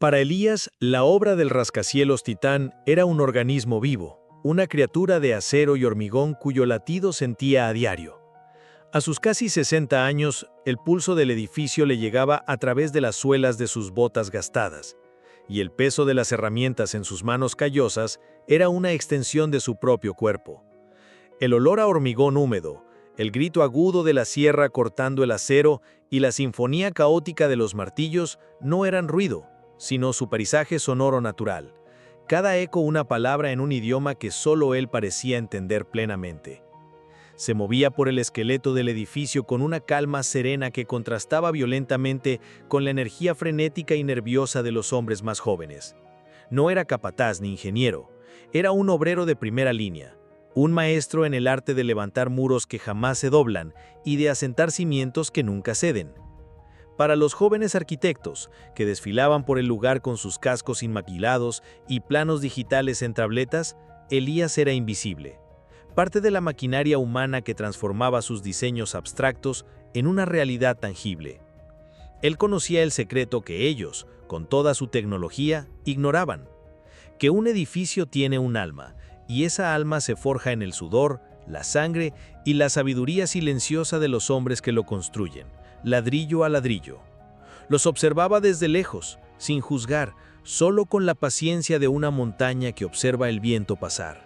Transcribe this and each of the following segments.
Para Elías, la obra del rascacielos Titán era un organismo vivo, una criatura de acero y hormigón cuyo latido sentía a diario. A sus casi 60 años, el pulso del edificio le llegaba a través de las suelas de sus botas gastadas, y el peso de las herramientas en sus manos callosas era una extensión de su propio cuerpo. El olor a hormigón húmedo, el grito agudo de la sierra cortando el acero y la sinfonía caótica de los martillos no eran ruido, sino su paisaje sonoro natural. Cada eco una palabra en un idioma que solo él parecía entender plenamente. Se movía por el esqueleto del edificio con una calma serena que contrastaba violentamente con la energía frenética y nerviosa de los hombres más jóvenes. No era capataz ni ingeniero, era un obrero de primera línea, un maestro en el arte de levantar muros que jamás se doblan y de asentar cimientos que nunca ceden. Para los jóvenes arquitectos, que desfilaban por el lugar con sus cascos inmaquilados y planos digitales en tabletas, Elías era invisible. Parte de la maquinaria humana que transformaba sus diseños abstractos en una realidad tangible. Él conocía el secreto que ellos, con toda su tecnología, ignoraban: que un edificio tiene un alma, y esa alma se forja en el sudor, la sangre y la sabiduría silenciosa de los hombres que lo construyen, ladrillo a ladrillo. Los observaba desde lejos, sin juzgar, solo con la paciencia de una montaña que observa el viento pasar.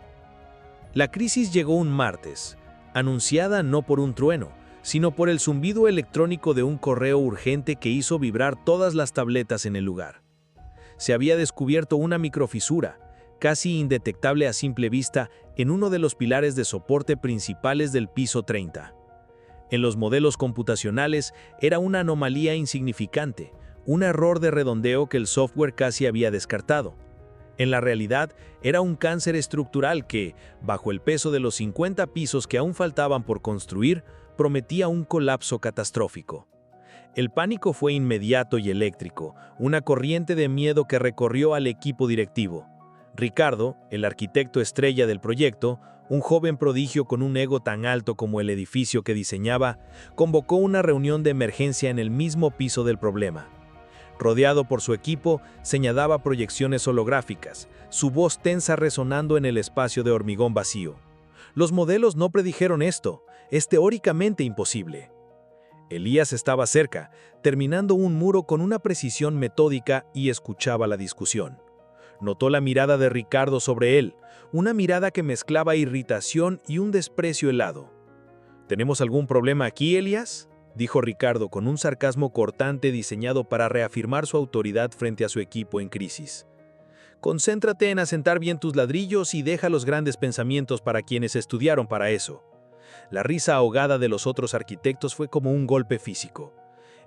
La crisis llegó un martes, anunciada no por un trueno, sino por el zumbido electrónico de un correo urgente que hizo vibrar todas las tabletas en el lugar. Se había descubierto una microfisura, casi indetectable a simple vista, en uno de los pilares de soporte principales del piso 30. En los modelos computacionales era una anomalía insignificante, un error de redondeo que el software casi había descartado. En la realidad, era un cáncer estructural que, bajo el peso de los 50 pisos que aún faltaban por construir, prometía un colapso catastrófico. El pánico fue inmediato y eléctrico, una corriente de miedo que recorrió al equipo directivo. Ricardo, el arquitecto estrella del proyecto, un joven prodigio con un ego tan alto como el edificio que diseñaba, convocó una reunión de emergencia en el mismo piso del problema. Rodeado por su equipo, señalaba proyecciones holográficas, su voz tensa resonando en el espacio de hormigón vacío. Los modelos no predijeron esto, es teóricamente imposible. Elías estaba cerca, terminando un muro con una precisión metódica y escuchaba la discusión. Notó la mirada de Ricardo sobre él, una mirada que mezclaba irritación y un desprecio helado. ¿Tenemos algún problema aquí, Elías?, dijo Ricardo con un sarcasmo cortante diseñado para reafirmar su autoridad frente a su equipo en crisis. Concéntrate en asentar bien tus ladrillos y deja los grandes pensamientos para quienes estudiaron para eso. La risa ahogada de los otros arquitectos fue como un golpe físico.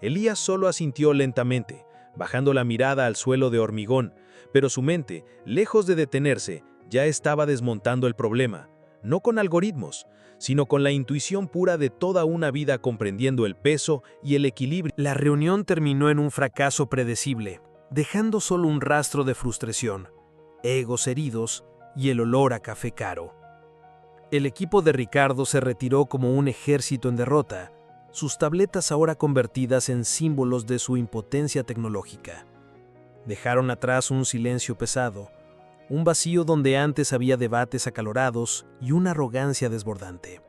Elías solo asintió lentamente, bajando la mirada al suelo de hormigón, pero su mente, lejos de detenerse, ya estaba desmontando el problema, no con algoritmos, sino con la intuición pura de toda una vida comprendiendo el peso y el equilibrio. La reunión terminó en un fracaso predecible, dejando solo un rastro de frustración, egos heridos y el olor a café caro. El equipo de Ricardo se retiró como un ejército en derrota, sus tabletas ahora convertidas en símbolos de su impotencia tecnológica. Dejaron atrás un silencio pesado, un vacío donde antes había debates acalorados y una arrogancia desbordante.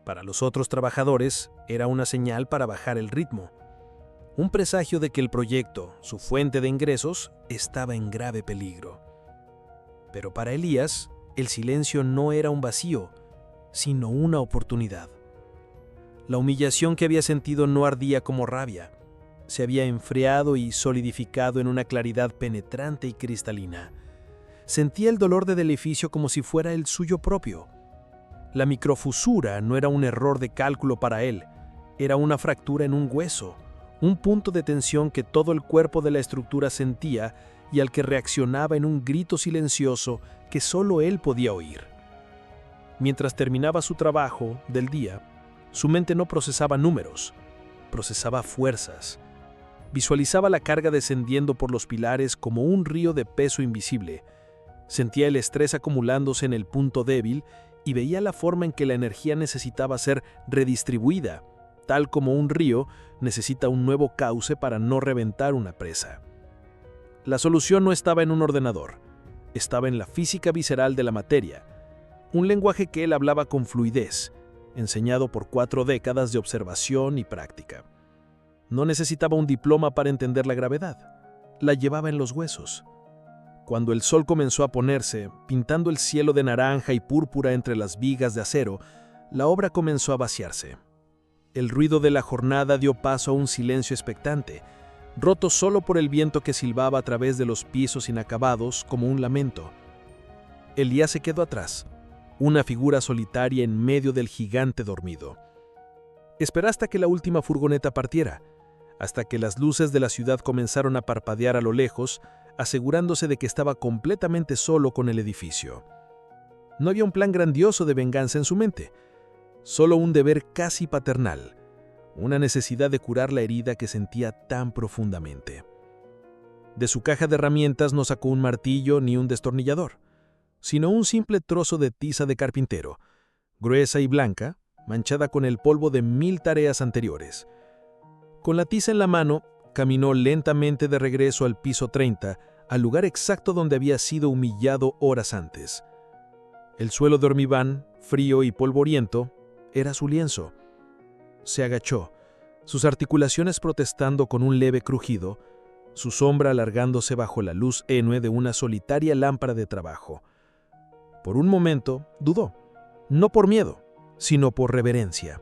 Para los otros trabajadores, era una señal para bajar el ritmo, un presagio de que el proyecto, su fuente de ingresos, estaba en grave peligro. Pero para Elías, el silencio no era un vacío, sino una oportunidad. La humillación que había sentido no ardía como rabia, se había enfriado y solidificado en una claridad penetrante y cristalina. Sentía el dolor del edificio como si fuera el suyo propio. La microfusura no era un error de cálculo para él, era una fractura en un hueso, un punto de tensión que todo el cuerpo de la estructura sentía y al que reaccionaba en un grito silencioso que solo él podía oír. Mientras terminaba su trabajo del día, su mente no procesaba números, procesaba fuerzas. Visualizaba la carga descendiendo por los pilares como un río de peso invisible. Sentía el estrés acumulándose en el punto débil y veía la forma en que la energía necesitaba ser redistribuida, tal como un río necesita un nuevo cauce para no reventar una presa. La solución no estaba en un ordenador, estaba en la física visceral de la materia, un lenguaje que él hablaba con fluidez, enseñado por 4 décadas de observación y práctica. No necesitaba un diploma para entender la gravedad, la llevaba en los huesos. Cuando el sol comenzó a ponerse, pintando el cielo de naranja y púrpura entre las vigas de acero, la obra comenzó a vaciarse. El ruido de la jornada dio paso a un silencio expectante, roto solo por el viento que silbaba a través de los pisos inacabados como un lamento. Elías se quedó atrás, una figura solitaria en medio del gigante dormido. Esperó hasta que la última furgoneta partiera, hasta que las luces de la ciudad comenzaron a parpadear a lo lejos, asegurándose de que estaba completamente solo con el edificio. No había un plan grandioso de venganza en su mente, solo un deber casi paternal, una necesidad de curar la herida que sentía tan profundamente. De su caja de herramientas no sacó un martillo ni un destornillador, sino un simple trozo de tiza de carpintero, gruesa y blanca, manchada con el polvo de 1000 tareas anteriores. Con la tiza en la mano, caminó lentamente de regreso al piso 30, al lugar exacto donde había sido humillado horas antes. El suelo de hormigón, frío y polvoriento, era su lienzo. Se agachó, sus articulaciones protestando con un leve crujido, su sombra alargándose bajo la luz tenue de una solitaria lámpara de trabajo. Por un momento dudó, no por miedo, sino por reverencia.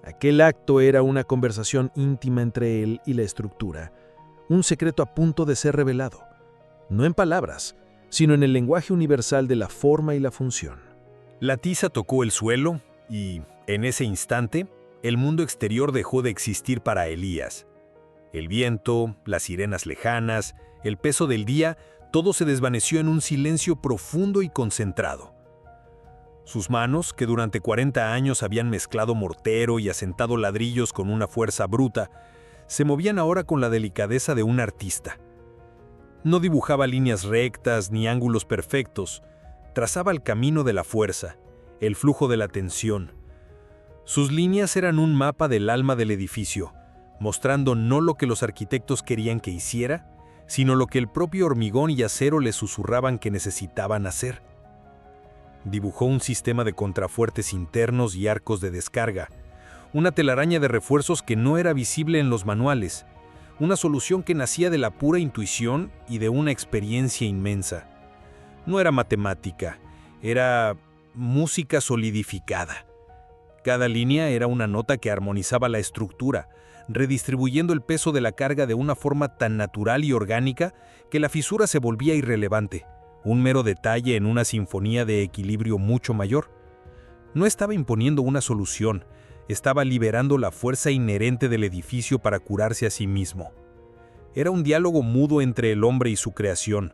Aquel acto era una conversación íntima entre él y la estructura, un secreto a punto de ser revelado, no en palabras, sino en el lenguaje universal de la forma y la función. La tiza tocó el suelo y, en ese instante, el mundo exterior dejó de existir para Elías. El viento, las sirenas lejanas, el peso del día, todo se desvaneció en un silencio profundo y concentrado. Sus manos, que durante 40 años habían mezclado mortero y asentado ladrillos con una fuerza bruta, se movían ahora con la delicadeza de un artista. No dibujaba líneas rectas ni ángulos perfectos, trazaba el camino de la fuerza, el flujo de la tensión. Sus líneas eran un mapa del alma del edificio, mostrando no lo que los arquitectos querían que hiciera, sino lo que el propio hormigón y acero le susurraban que necesitaban hacer. Dibujó un sistema de contrafuertes internos y arcos de descarga, una telaraña de refuerzos que no era visible en los manuales, una solución que nacía de la pura intuición y de una experiencia inmensa. No era matemática, era música solidificada. Cada línea era una nota que armonizaba la estructura, redistribuyendo el peso de la carga de una forma tan natural y orgánica que la fisura se volvía irrelevante, un mero detalle en una sinfonía de equilibrio mucho mayor. No estaba imponiendo una solución, estaba liberando la fuerza inherente del edificio para curarse a sí mismo. Era un diálogo mudo entre el hombre y su creación,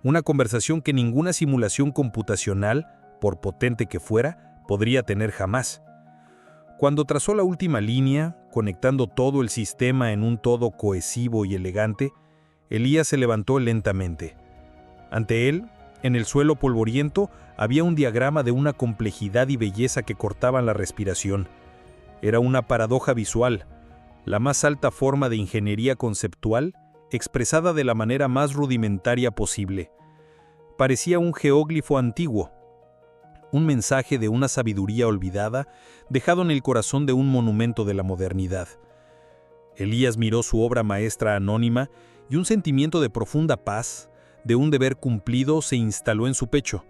una conversación que ninguna simulación computacional, por potente que fuera, podría tener jamás. Cuando trazó la última línea, conectando todo el sistema en un todo cohesivo y elegante, Elías se levantó lentamente. Ante él, en el suelo polvoriento, había un diagrama de una complejidad y belleza que cortaban la respiración. Era una paradoja visual, la más alta forma de ingeniería conceptual, expresada de la manera más rudimentaria posible. Parecía un jeroglifo antiguo, un mensaje de una sabiduría olvidada, dejado en el corazón de un monumento de la modernidad. Elías miró su obra maestra anónima y un sentimiento de profunda paz, de un deber cumplido, se instaló en su pecho.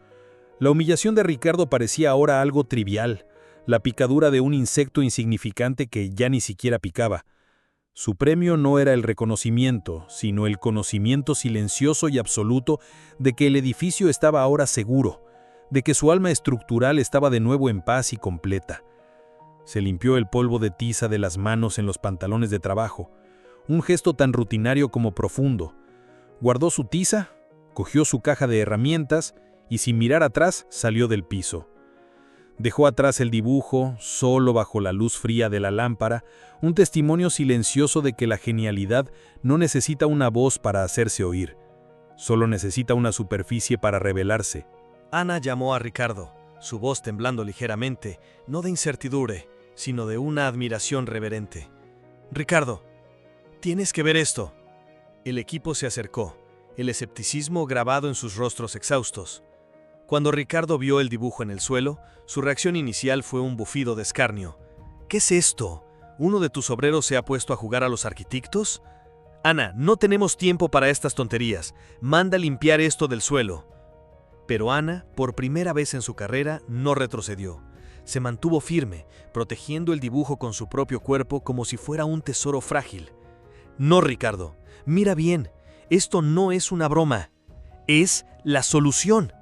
La humillación de Ricardo parecía ahora algo trivial, la picadura de un insecto insignificante que ya ni siquiera picaba. Su premio no era el reconocimiento, sino el conocimiento silencioso y absoluto de que el edificio estaba ahora seguro, de que su alma estructural estaba de nuevo en paz y completa. Se limpió el polvo de tiza de las manos en los pantalones de trabajo, un gesto tan rutinario como profundo. Guardó su tiza, cogió su caja de herramientas y sin mirar atrás salió del piso. Dejó atrás el dibujo, solo bajo la luz fría de la lámpara, un testimonio silencioso de que la genialidad no necesita una voz para hacerse oír, solo necesita una superficie para revelarse. Ana llamó a Ricardo, su voz temblando ligeramente, no de incertidumbre, sino de una admiración reverente. «Ricardo, tienes que ver esto». El equipo se acercó, el escepticismo grabado en sus rostros exhaustos. Cuando Ricardo vio el dibujo en el suelo, su reacción inicial fue un bufido de escarnio. ¿Qué es esto? ¿Uno de tus obreros se ha puesto a jugar a los arquitectos? Ana, no tenemos tiempo para estas tonterías. Manda limpiar esto del suelo. Pero Ana, por primera vez en su carrera, no retrocedió. Se mantuvo firme, protegiendo el dibujo con su propio cuerpo como si fuera un tesoro frágil. No, Ricardo, mira bien, esto no es una broma. Es la solución.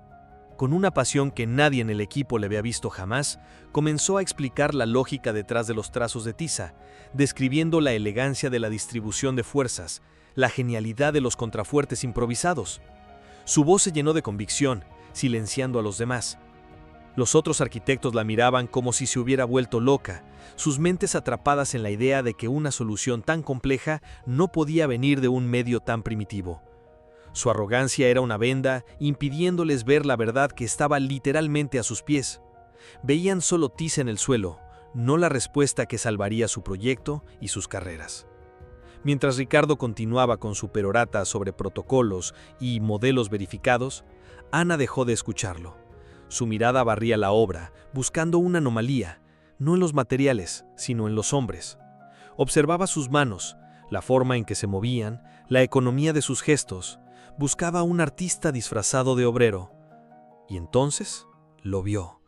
Con una pasión que nadie en el equipo le había visto jamás, comenzó a explicar la lógica detrás de los trazos de tiza, describiendo la elegancia de la distribución de fuerzas, la genialidad de los contrafuertes improvisados. Su voz se llenó de convicción, silenciando a los demás. Los otros arquitectos la miraban como si se hubiera vuelto loca, sus mentes atrapadas en la idea de que una solución tan compleja no podía venir de un medio tan primitivo. Su arrogancia era una venda, impidiéndoles ver la verdad que estaba literalmente a sus pies. Veían solo tiza en el suelo, no la respuesta que salvaría su proyecto y sus carreras. Mientras Ricardo continuaba con su perorata sobre protocolos y modelos verificados, Ana dejó de escucharlo. Su mirada barría la obra, buscando una anomalía, no en los materiales, sino en los hombres. Observaba sus manos, la forma en que se movían, la economía de sus gestos. Buscaba a un artista disfrazado de obrero. Y entonces lo vio.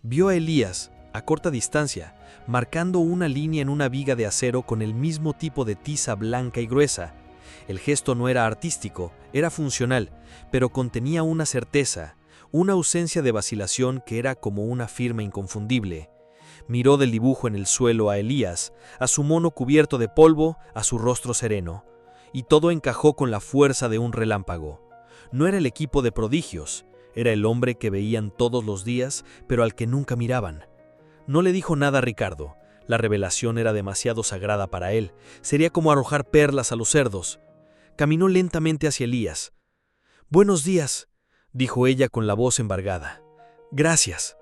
Vio a Elías, a corta distancia, marcando una línea en una viga de acero con el mismo tipo de tiza blanca y gruesa. El gesto no era artístico, era funcional, pero contenía una certeza, una ausencia de vacilación que era como una firma inconfundible. Miró del dibujo en el suelo a Elías, a su mono cubierto de polvo, a su rostro sereno. Y todo encajó con la fuerza de un relámpago. No era el equipo de prodigios, era el hombre que veían todos los días, pero al que nunca miraban. No le dijo nada a Ricardo, la revelación era demasiado sagrada para él, sería como arrojar perlas a los cerdos. Caminó lentamente hacia Elías. «Buenos días», dijo ella con la voz embargada. «Gracias».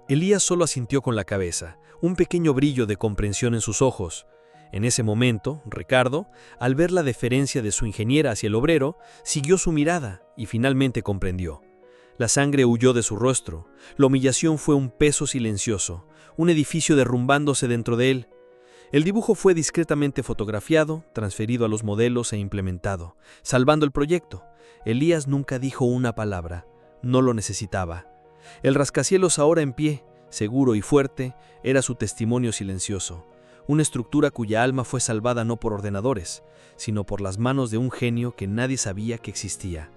Elías solo asintió con la cabeza, un pequeño brillo de comprensión en sus ojos. En ese momento, Ricardo, al ver la deferencia de su ingeniera hacia el obrero, siguió su mirada y finalmente comprendió. La sangre huyó de su rostro, la humillación fue un peso silencioso, un edificio derrumbándose dentro de él. El dibujo fue discretamente fotografiado, transferido a los modelos e implementado, salvando el proyecto. Elías nunca dijo una palabra, no lo necesitaba. El rascacielos ahora en pie, seguro y fuerte, era su testimonio silencioso. Una estructura cuya alma fue salvada no por ordenadores, sino por las manos de un genio que nadie sabía que existía.